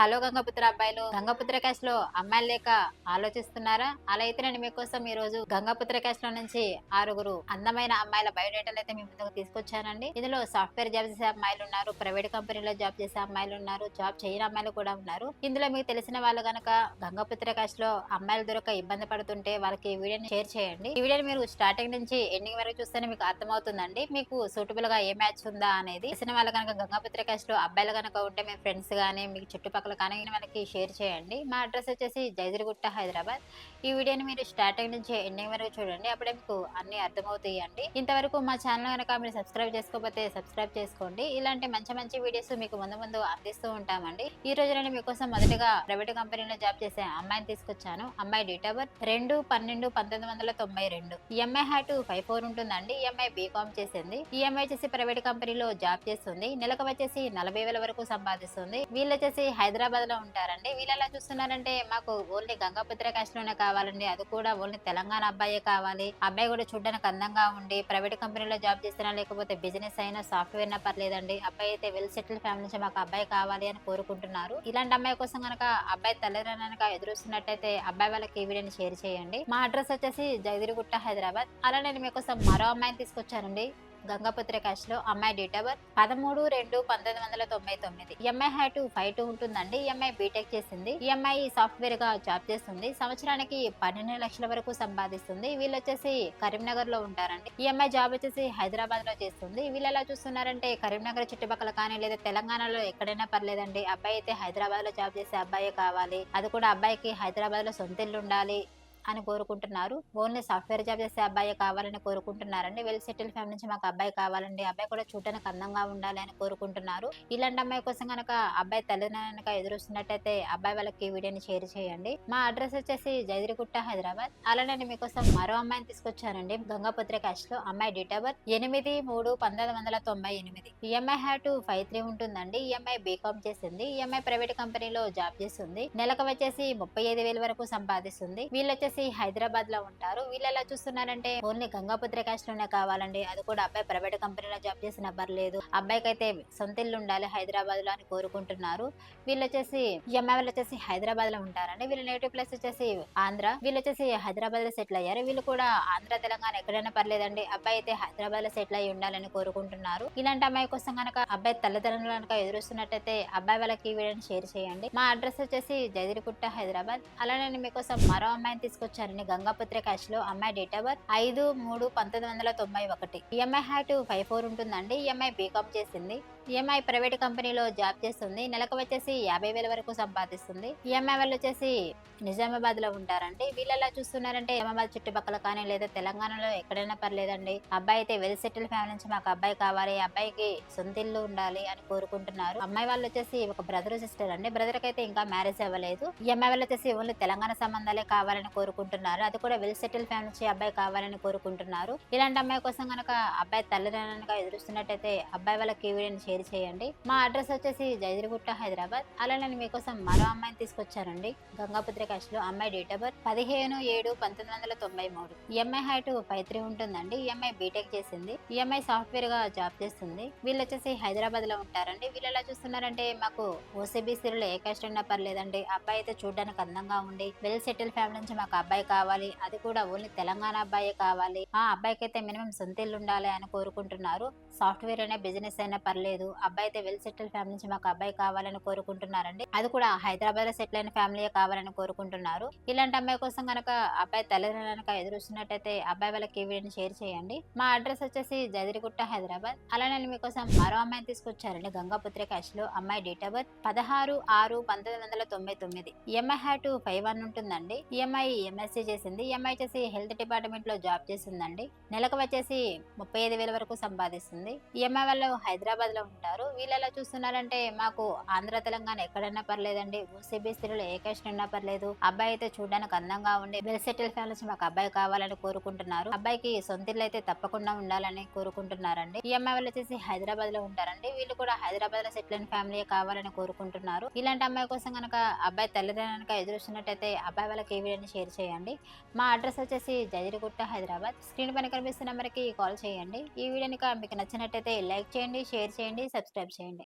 Hello Gangaputra అబ్బాయిలు, Gangaputra caste లో అమ్మాయిలు లేక ఆలోచిస్తున్నారా? అలా అయితే నేను మీకోసం ఈ రోజు గంగపుత్ర క్యాస్ట్ లో నుంచి 6 అందమైన అమ్మాయిల బయోడేటాలు అయితే మీ ముందుకు తీసుకొచ్చానండి. ఇందులో సాఫ్ట్వేర్ జాబ్ చేసే అమ్మాయిలు ఉన్నారు, ప్రైవేట్ కంపెనీలో జాబ్ చేసే అమ్మాయిలు ఉన్నారు, జాబ్ చేయని అమ్మాయిలు కూడా ఉన్నారు. ఇందులో మీకు తెలిసిన వాళ్ళు గనక గంగపుత్ర క్యాస్ట్ లో అమ్మాయిలు దొరక ఇబ్బంది పడుతుంటే వాళ్ళకి ఈ వీడియోని షేర్ చేయండి. ఈ వీడియోని మీరు స్టార్టింగ్ నుంచి ఎండింగ్ వరకు చూస్తేనే మీకు అర్థమవుతుందండి, మీకు సూటబుల్ గా ఏ మ్యాచ్ ఉందా అనేది. తెలిసిన వాళ్ళు కనుక గంగపుత్ర క్యాస్ట్ లో అబ్బాయిలు కనుక ఉంటే మీ ఫ్రెండ్స్ గానీ మీకు చుట్టుపక్కల కానీ మనకి షేర్ చేయండి. మా అడ్రస్ వచ్చేసి జైదిరిగుట్ట హైదరాబాద్. ఈ వీడియోని మీరు స్టార్టింగ్ నుంచి ఎండింగ్ వరకు చూడండి, అప్పుడే మీకు అన్ని అర్థమవుతాయండి. ఇంతవరకు మా ఛానల్ కనుక మీరు సబ్స్క్రైబ్ చేసుకోకపోతే సబ్స్క్రైబ్ చేసుకోండి. ఇలాంటి మంచి మంచి వీడియోస్ మీకు ముందు ముందు అందిస్తూ ఉంటామండి. ఈ రోజు నేను మీకోసం మొదటగా ప్రైవేట్ కంపెనీలో జాబ్ చేసే అమ్మాయిని తీసుకొచ్చాను. అమ్మాయి డేట్ ఆఫ్ బర్త్ 2/12/1992. ఈ అమ్మాయి హైట్ 5'4" ఉంటుందండి. ఈ అమ్మాయి బీకామ్ చేసింది. ఈ అమ్మాయి వచ్చేసి ప్రైవేట్ కంపెనీలో జాబ్ చేస్తుంది. నెలకు వచ్చేసి 40,000 వరకు సంపాదిస్తుంది. వీళ్ళు వచ్చేసి హైదరాబాద్ లో ఉంటారండి. వీళ్ళు ఎలా చూస్తున్నారంటే మాకు ఓన్లీ గంగాపుత్ర క్యాస్ట్ లోనే కావాలండి, అది కూడా ఓన్లీ తెలంగాణ అబ్బాయే కావాలి. అబ్బాయి కూడా చూడడానికి అందంగా ఉండి ప్రైవేట్ కంపెనీలో జాబ్ చేసినా లేకపోతే బిజినెస్ అయినా సాఫ్ట్వేర్ అయినా పర్లేదండి, అబ్బాయి అయితే వెల్ సెటిల్ ఫ్యామిలీ నుంచి మాకు అబ్బాయి కావాలి అని కోరుకుంటున్నారు. ఇలాంటి అమ్మాయి కోసం కనుక అబ్బాయి తల్లిదండ్రులు ఎదురుస్తున్నట్టయితే అబ్బాయి వాళ్ళకి ఈ వీడియోని షేర్ చేయండి. మా అడ్రస్ వచ్చేసి జైదిరిగుట్ట హైదరాబాద్. అలా నేను మీకోసం మరో అమ్మాయిని తీసుకొచ్చానండి గంగాపుత్ర క్యాస్ట్ లో. అమ్మాయి డేట్ ఆఫ్ బర్త్ 13/2/1999. ఈ అమ్మాయి హైట్ 5'2" ఉంటుందండి. ఈ అమ్మాయి బీటెక్ చేసింది. ఈ అమ్మాయి సాఫ్ట్వేర్ గా జాబ్ చేస్తుంది. సంవత్సరానికి 12 లక్షల వరకు సంపాదిస్తుంది. వీళ్ళు వచ్చేసి కరీంనగర్ లో ఉంటారండి. ఈ అమ్మాయి జాబ్ వచ్చేసి హైదరాబాద్ లో చేస్తుంది. వీళ్ళు ఎలా చూస్తున్నారంటే కరీంనగర్ చుట్టుపక్కల కానీ లేదా తెలంగాణలో ఎక్కడైనా పర్లేదండి, అబ్బాయి అయితే హైదరాబాద్ లో జాబ్ చేసే అబ్బాయే కావాలి, అది కూడా అబ్బాయికి హైదరాబాద్ లో సొంత ఇల్లు ఉండాలి అని కోరుకుంటున్నారు. ఓన్లీ సాఫ్ట్వేర్ జాబ్ చేసే అబ్బాయి కావాలని కోరుకుంటున్నారండి. వెల్ సెటిల్ ఫ్యామిలీ నుంచి మాకు అబ్బాయి కావాలండి, అబ్బాయి కూడా చూడడానికి అందంగా ఉండాలి అని కోరుకుంటున్నారు. ఇలాంటి అమ్మాయి కోసం కనుక అబ్బాయి తల్లిదండ్రులు ఎదురుస్తున్నట్టయితే అబ్బాయి వాళ్ళకి ఈ వీడియోని షేర్ చేయండి. మా అడ్రస్ వచ్చేసి జైదిరిగుట్ట హైదరాబాద్. అలా నేను మీకోసం మరో అమ్మాయిని తీసుకొచ్చానండి గంగాపుత్ర క్యాస్ట్ లో. అమ్మాయి డేట్ ఆఫ్ బర్త్ 8/3/1998. ఈ అమ్మాయి హైట్ 5'3" ఉంటుందండి. ఈ అమ్మాయి బీకామ్ చేసింది. ఈ అమ్మాయి ప్రైవేట్ కంపెనీలో జాబ్ చేస్తుంది. నెలకు వచ్చేసి 35,000 వరకు సంపాదిస్తుంది. వీళ్ళు వచ్చేసి హైదరాబాద్ లో ఉంటారు. వీళ్ళు ఎలా చూస్తున్నారంటే ఓన్లీ గంగాపుత్ర క్యాస్ట్ లోనే కావాలండి, అది కూడా అబ్బాయి ప్రైవేట్ కంపెనీలో జాబ్ చేసిన పర్లేదు, అబ్బాయికి అయితే సొంత ఇల్లు ఉండాలి హైదరాబాద్ లో అని కోరుకుంటున్నారు. వీళ్ళు వచ్చేసి ఈ అమ్మాయి వాళ్ళు వచ్చేసి హైదరాబాద్ లో ఉంటారండి. వీళ్ళ నేటివ్ ప్లేస్ వచ్చేసి ఆంధ్ర. వీళ్ళు వచ్చేసి హైదరాబాద్ లో సెటిల్ అయ్యారు. వీళ్ళు కూడా ఆంధ్ర తెలంగాణ ఎక్కడైనా పర్లేదండి, అబ్బాయి అయితే హైదరాబాద్ లో సెటిల్ అయ్యి ఉండాలని కోరుకుంటున్నారు. ఇలాంటి అమ్మాయి కోసం కనుక అబ్బాయి తల్లిదండ్రులు కనుక ఎదురుస్తున్నట్టయితే అబ్బాయి వాళ్ళకి ఈ వీడియోని షేర్ చేయండి. మా అడ్రస్ వచ్చేసి జైదిరిగుట్ట హైదరాబాద్. అలా నేను మీకోసం మరో అమ్మాయిని తీసుకొచ్చానండి గంగాపుత్ర క్యాస్ట్ లో. అమ్మాయి డేట్ ఆఫ్ బర్త్ 5/3/1991. ఈ అమ్మాయి హైట్ 5'4" ఉంటుందండి. ఈ అమ్మాయి బీకామ్ చేసింది. ఈ అమ్మాయి ప్రైవేట్ కంపెనీలో జాబ్ చేస్తుంది. నెలకు వచ్చేసి 50,000 వరకు సంపాదిస్తుంది. ఈ అమ్మాయి వాళ్ళు వచ్చేసి నిజామాబాద్ లో ఉంటారండి. వీళ్ళు ఎలా చూస్తున్నారంటే నిజామాబాద్ చుట్టుపక్కల కానీ లేదా తెలంగాణలో ఎక్కడైనా పర్లేదండి, అబ్బాయి అయితే వెల్ సెటిల్ ఫ్యామిలీ నుంచి మాకు అబ్బాయి కావాలి, అబ్బాయికి సొంత ఇల్లు ఉండాలి అని కోరుకుంటున్నారు. అమ్మాయి వాళ్ళు వచ్చేసి ఒక బ్రదర్ సిస్టర్ అండి. బ్రదర్ కి అయితే ఇంకా మ్యారేజ్ అవ్వలేదు. ఈ అమ్మాయి వాళ్ళు వచ్చేసి ఓన్లీ తెలంగాణ సంబంధాలే కావాలని కోరుకుంటున్నారు, అది కూడా వెల్ సెటిల్ ఫ్యామిలీ నుంచి అబ్బాయి కావాలని కోరుకుంటున్నారు. ఇలాంటి అమ్మాయి కోసం కనుక అబ్బాయి తల్లిదండ్రులుగా ఎదురుస్తున్నట్టయితే అబ్బాయి వాళ్ళకి ఈ వీడియోని షేర్ చేయండి. మా అడ్రస్ వచ్చేసి జైదిరిగుట్ట హైదరాబాద్. అలా నేను మీకోసం మరో అమ్మాయిని తీసుకొచ్చానండి గంగాపుత్ర క్యాస్ట్ లో. అమ్మాయి డేట్ ఆఫ్ బర్త్ 15/7/1993. ఈ అమ్మాయి హైట్ 5'3" ఉంటుందండి. ఈ అమ్మాయి బీటెక్ చేసింది. ఈ అమ్మాయి సాఫ్ట్వేర్ గా జాబ్ చేస్తుంది. వీళ్ళు వచ్చేసి హైదరాబాద్ లో ఉంటారండి. వీళ్ళు ఎలా చూస్తున్నారంటే మాకు ఓసీబీసీలో ఏ క్యాస్ట్ అయినా పర్లేదండి, అబ్బాయి అయితే చూడడానికి అందంగా ఉండి వెల్ సెటిల్ ఫ్యామిలీ నుంచి మాకు అబ్బాయి కావాలి, అది కూడా ఓన్లీ తెలంగాణ అబ్బాయే కావాలి, ఆ అబ్బాయికి అయితే మినిమం సొంత ఇల్లు ఉండాలి అని కోరుకుంటున్నారు. సాఫ్ట్వేర్ అయినా బిజినెస్ అయినా పర్లేదు, అబ్బాయి అయితే వెల్ సెటిల్ ఫ్యామిలీ నుంచి మాకు అబ్బాయి కావాలని కోరుకుంటున్నారండి, అది కూడా హైదరాబాద్ లో సెటిల్ అయిన ఫ్యామిలీ కావాలని కోరుకుంటున్నారు. ఇలాంటి అమ్మాయి కోసం కనుక అబ్బాయి తల్లిదండ్రులు ఎదురుస్తున్నట్టయితే అబ్బాయి వాళ్ళకి ఈ వీడియోని షేర్ చేయండి. మా అడ్రస్ వచ్చేసి జదిరిగుట్ట హైదరాబాద్. అలా నేను మీకోసం మరో అమ్మాయిని తీసుకొచ్చారండి గంగాపుత్ర క్యాస్ట్ లో. అమ్మాయి డేట్ ఆఫ్ బర్త్ 16/6/1999. ఈ అమ్మాయి హైట్ 5'1" ఉంటుందండి. ఈ అమ్మాయి ఎంఎస్సీ చేసింది. ఈ అమ్మాయి వచ్చేసి హెల్త్ డిపార్ట్మెంట్ లో జాబ్ చేస్తుందండి. నెలకు వచ్చేసి 35,000 వరకు సంపాదిస్తుంది. ఈ అమ్మాయి వాళ్ళు హైదరాబాద్ లో ఉంటారు. వీళ్ళు ఎలా చూస్తున్నారంటే మాకు ఆంధ్ర తెలంగాణ ఎక్కడైనా పర్లేదండి, ఓసీబీసీలో ఏ క్యాస్ట్ అయినా పర్లేదు, అబ్బాయి అయితే చూడడానికి అందంగా ఉండి వెల్ సెటిల్ ఫ్యామిలీ నుంచి మాకు అబ్బాయి కావాలని కోరుకుంటున్నారు. అబ్బాయికి సొంత ఇల్లు అయితే తప్పకుండా ఉండాలని కోరుకుంటున్నారండి. ఈ అమ్మాయి వాళ్ళు వచ్చేసి హైదరాబాద్ లో ఉంటారండి. వీళ్ళు కూడా హైదరాబాద్ లో సెటిల్ అయిన ఫ్యామిలీ కావాలని కోరుకుంటున్నారు. ఇలాంటి అమ్మాయి కోసం కనుక అబ్బాయి తల్లిదండ్రులు ఎదురుస్తున్నట్టయితే అబ్బాయి వాళ్ళకి ఈ వీడియోని షేర్ చేయండి. మా అడ్రస్ వచ్చేసి జజిరిగుట్ట హైదరాబాద్. స్క్రీన్ పైన కనిపిస్తున్న నెంబర్కి కాల్ చేయండి. ఈ వీడియోని మీకు నచ్చినట్టయితే లైక్ చేయండి, షేర్ చేయండి, సబ్స్క్రైబ్ చేయండి.